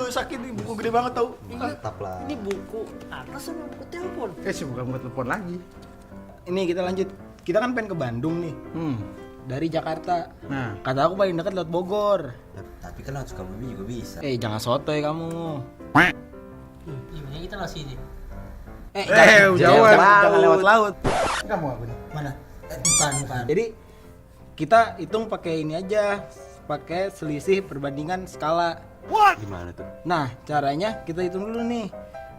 Sakit nih, buku gede banget tau. Mantap lah. Ini buku atas sama buku telepon. Sih bukan buat telepon lagi. Ini kita lanjut. Kita kan pengen ke Bandung nih. Dari Jakarta. Nah, Kata aku paling dekat lewat Bogor. Tapi kan lewat Sukabumi juga bisa. Jangan sotoy kamu. Gimana kita lah sini? Jangan lewat laut. kamu aku nih. Mana? Bukan. Jadi kita hitung pakai ini aja, pakai selisih perbandingan skala. Gimana tuh? Nah, caranya kita hitung dulu nih.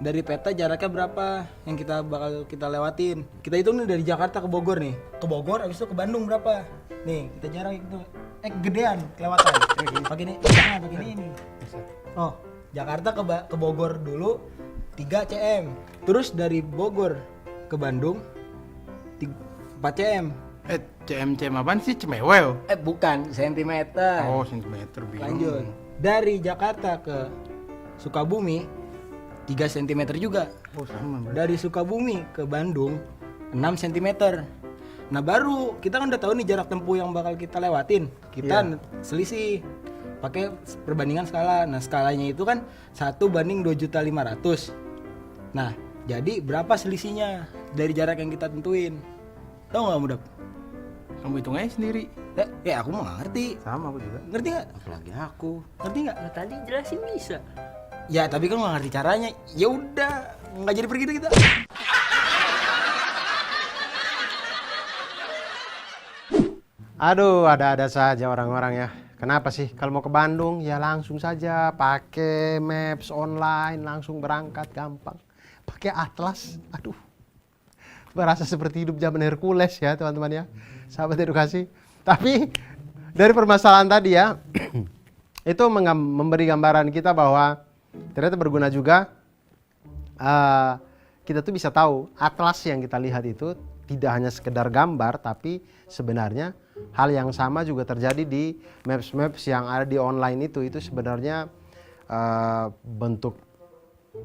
Dari peta jaraknya berapa yang kita bakal kita lewatin. Kita hitung nih dari Jakarta ke Bogor nih. Ke Bogor habis itu ke Bandung berapa? Nih, kita jarak itu gedean kelewatan. Pakai ini, jangan pakai ini. Oh, Jakarta ke Bogor dulu 3 cm. Terus dari Bogor ke Bandung 4 cm. CM apaan sih? Cemewew. Bukan, sentimeter. Oh, sentimeter bingung. Lanjut. Dari Jakarta ke Sukabumi 3 cm juga. Oh, sama. Dari Sukabumi ke Bandung 6 cm. Nah baru kita kan udah tahu nih jarak tempuh yang bakal kita lewatin. Kita selisih pakai perbandingan skala. Nah skalanya itu kan 1:2.500.000. Nah jadi berapa selisihnya dari jarak yang kita tentuin? Tahu nggak Mudap? Kamu hitung aja sendiri. Aku mau nggak ngerti. Sama aku juga. Ngerti nggak? Apalagi aku. Ngerti nggak? Nah, tadi jelasin bisa. Ya tapi kan nggak ngerti caranya. Ya udah nggak jadi pergi kita. Aduh, ada-ada saja orang-orang ya. Kenapa sih? Kalau mau ke Bandung ya langsung saja pakai maps online, langsung berangkat gampang. Pakai atlas, aduh. Berasa seperti hidup zaman Hercules ya teman-teman ya. Sahabat edukasi. Tapi dari permasalahan tadi ya, itu memberi gambaran kita bahwa ternyata berguna juga. Kita tuh bisa tahu atlas yang kita lihat itu tidak hanya sekedar gambar, tapi sebenarnya hal yang sama juga terjadi di maps-maps yang ada di online itu sebenarnya bentuk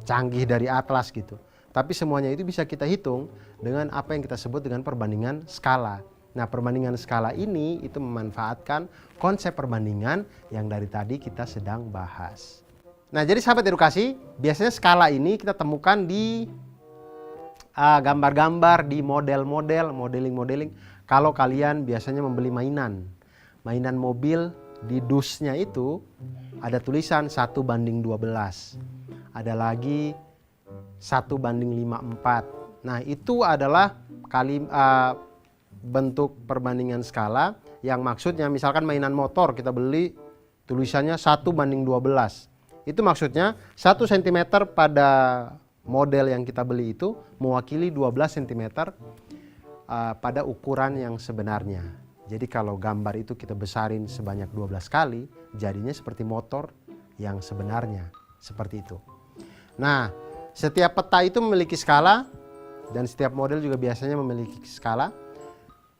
canggih dari atlas gitu. Tapi semuanya itu bisa kita hitung dengan apa yang kita sebut dengan perbandingan skala. Nah, perbandingan skala ini itu memanfaatkan konsep perbandingan yang dari tadi kita sedang bahas. Nah, jadi sahabat edukasi, biasanya skala ini kita temukan di gambar-gambar, di model-model, modeling-modeling. Kalau kalian biasanya membeli mainan mobil, di dusnya itu ada tulisan 1:12. Ada lagi 1:54. Nah itu adalah bentuk perbandingan skala yang maksudnya misalkan mainan motor kita beli tulisannya 1:12. Itu maksudnya 1 cm pada model yang kita beli itu mewakili 12 cm pada ukuran yang sebenarnya. Jadi kalau gambar itu kita besarin sebanyak 12 kali, jadinya seperti motor yang sebenarnya. Seperti itu. Nah, setiap peta itu memiliki skala dan setiap model juga biasanya memiliki skala.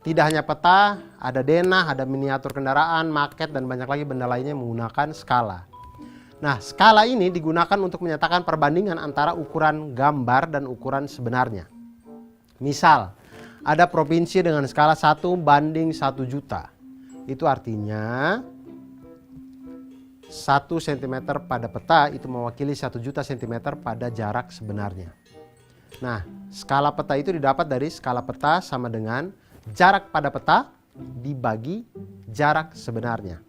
Tidak hanya peta, ada denah, ada miniatur kendaraan, maket, dan banyak lagi benda lainnya menggunakan skala. Nah, skala ini digunakan untuk menyatakan perbandingan antara ukuran gambar dan ukuran sebenarnya. Misal, ada provinsi dengan skala 1:1 juta. Itu artinya 1 cm pada peta itu mewakili 1 juta cm pada jarak sebenarnya. Nah, skala peta itu didapat dari skala peta sama dengan jarak pada peta dibagi jarak sebenarnya.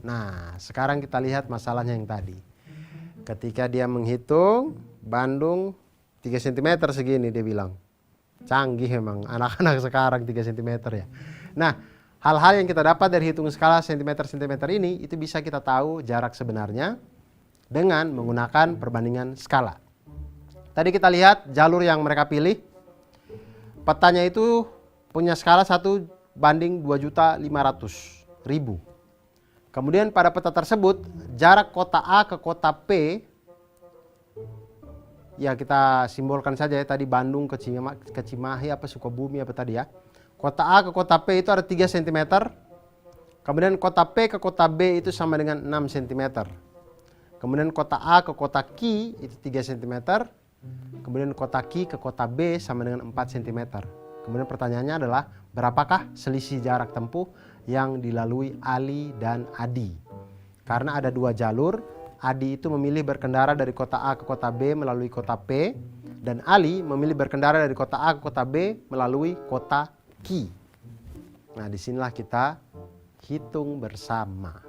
Nah, sekarang kita lihat masalahnya yang tadi. Ketika dia menghitung Bandung 3 cm segini dia bilang. Canggih memang anak-anak sekarang 3 cm ya. Nah, hal-hal yang kita dapat dari hitung skala sentimeter-sentimeter ini itu bisa kita tahu jarak sebenarnya dengan menggunakan perbandingan skala. Tadi kita lihat jalur yang mereka pilih. Petanya itu punya skala 1:2.500.000. Kemudian pada peta tersebut jarak kota A ke kota P, ya kita simbolkan saja ya tadi Bandung ke Cimahi apa Sukabumi apa tadi ya. Kota A ke kota P itu ada 3 cm. Kemudian kota P ke kota B itu sama dengan 6 cm. Kemudian kota A ke kota Q itu 3 cm. Kemudian kota Q ke kota B sama dengan 4 cm. Kemudian pertanyaannya adalah berapakah selisih jarak tempuh yang dilalui Ali dan Adi. karena ada 2 jalur. Adi itu memilih berkendara dari kota A ke kota B melalui kota P, dan Ali memilih berkendara dari kota A ke kota B melalui kota Q. Nah, disinilah kita hitung bersama.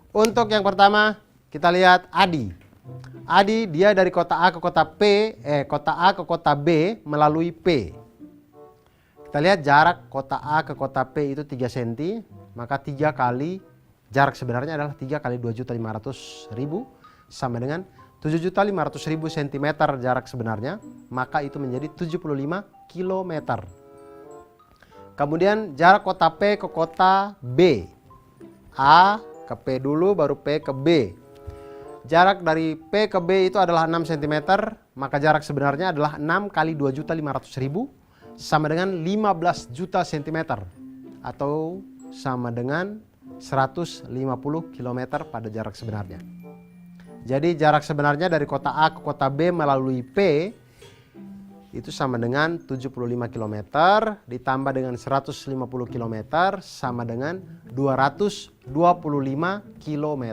Untuk yang pertama, kita lihat Adi. Adi dia dari kota A ke kota kota A ke kota B melalui P. Kita lihat jarak kota A ke kota P itu 3 cm, maka 3 kali jarak sebenarnya adalah 3 kali 2.500.000 sama dengan 7.500.000 cm jarak sebenarnya, maka itu menjadi 75 km. Kemudian jarak kota P ke kota B. A ke P dulu baru P ke B. Jarak dari P ke B itu adalah 6 cm, maka jarak sebenarnya adalah 6 kali 2.500.000 sama dengan 15 juta cm atau sama dengan 150 km pada jarak sebenarnya. Jadi jarak sebenarnya dari kota A ke kota B melalui P itu sama dengan 75 km ditambah dengan 150 km sama dengan 225 km.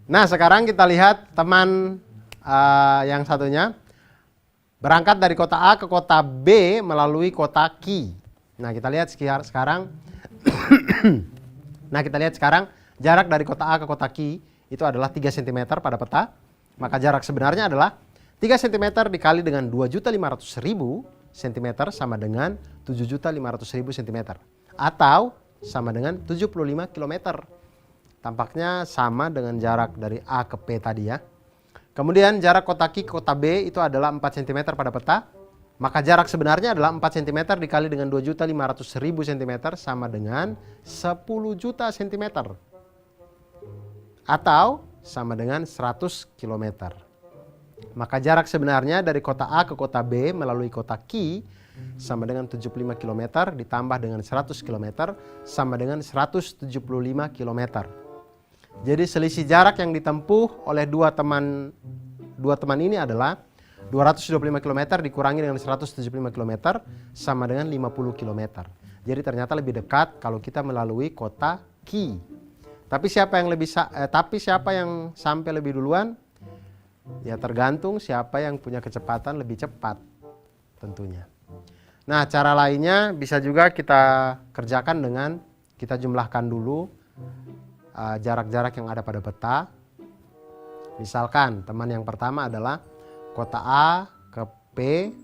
Nah, sekarang kita lihat teman yang satunya berangkat dari kota A ke kota B melalui kota Q. Nah, kita lihat sekarang jarak dari kota A ke kota Q itu adalah 3 cm pada peta. Maka jarak sebenarnya adalah 3 cm dikali dengan 2.500.000 cm sama dengan 7.500.000 cm atau sama dengan 75 km. Tampaknya sama dengan jarak dari A ke P tadi ya. Kemudian jarak kota Q ke kota B itu adalah 4 cm pada peta. Maka jarak sebenarnya adalah 4 cm dikali dengan 2.500.000 cm sama dengan 10 juta cm atau sama dengan 100 km. Maka jarak sebenarnya dari kota A ke kota B melalui kota Q sama dengan 75 km ditambah dengan 100 km sama dengan 175 km. Jadi selisih jarak yang ditempuh oleh dua teman ini adalah 225 km dikurangi dengan 175 km sama dengan 50 km. Jadi ternyata lebih dekat kalau kita melalui kota Q. Tapi siapa yang sampai lebih duluan? Ya tergantung siapa yang punya kecepatan lebih cepat tentunya. Nah, cara lainnya bisa juga kita kerjakan dengan kita jumlahkan dulu jarak-jarak yang ada pada peta. Misalkan teman yang pertama adalah kota A ke P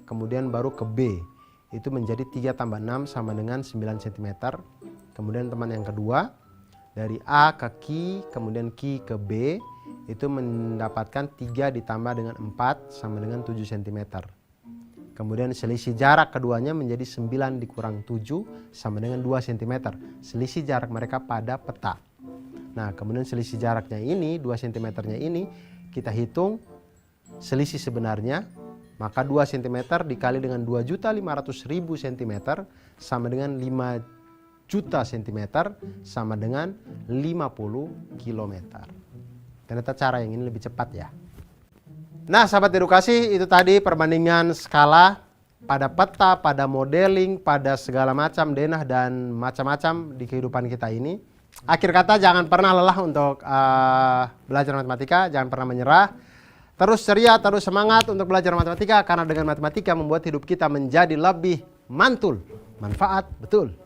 kemudian baru ke B. Itu menjadi 3 tambah 6 sama dengan 9 cm. Kemudian teman yang kedua dari A ke Q kemudian Q ke B itu mendapatkan 3 ditambah dengan 4 sama dengan 7 cm. Kemudian selisih jarak keduanya menjadi 9 dikurang 7 sama dengan 2 cm. Selisih jarak mereka pada peta. Nah, kemudian selisih jaraknya ini 2 cm-nya ini kita hitung selisih sebenarnya, maka 2 cm dikali dengan 2.500.000 cm sama dengan 5 juta cm sama dengan 50 km. Ternyata cara yang ini lebih cepat ya. Nah, sahabat edukasi, itu tadi perbandingan skala pada peta, pada modeling, pada segala macam denah dan macam-macam di kehidupan kita ini. Akhir kata, jangan pernah lelah untuk belajar matematika, jangan pernah menyerah. Terus ceria, terus semangat untuk belajar matematika, karena dengan matematika membuat hidup kita menjadi lebih mantul, manfaat, betul.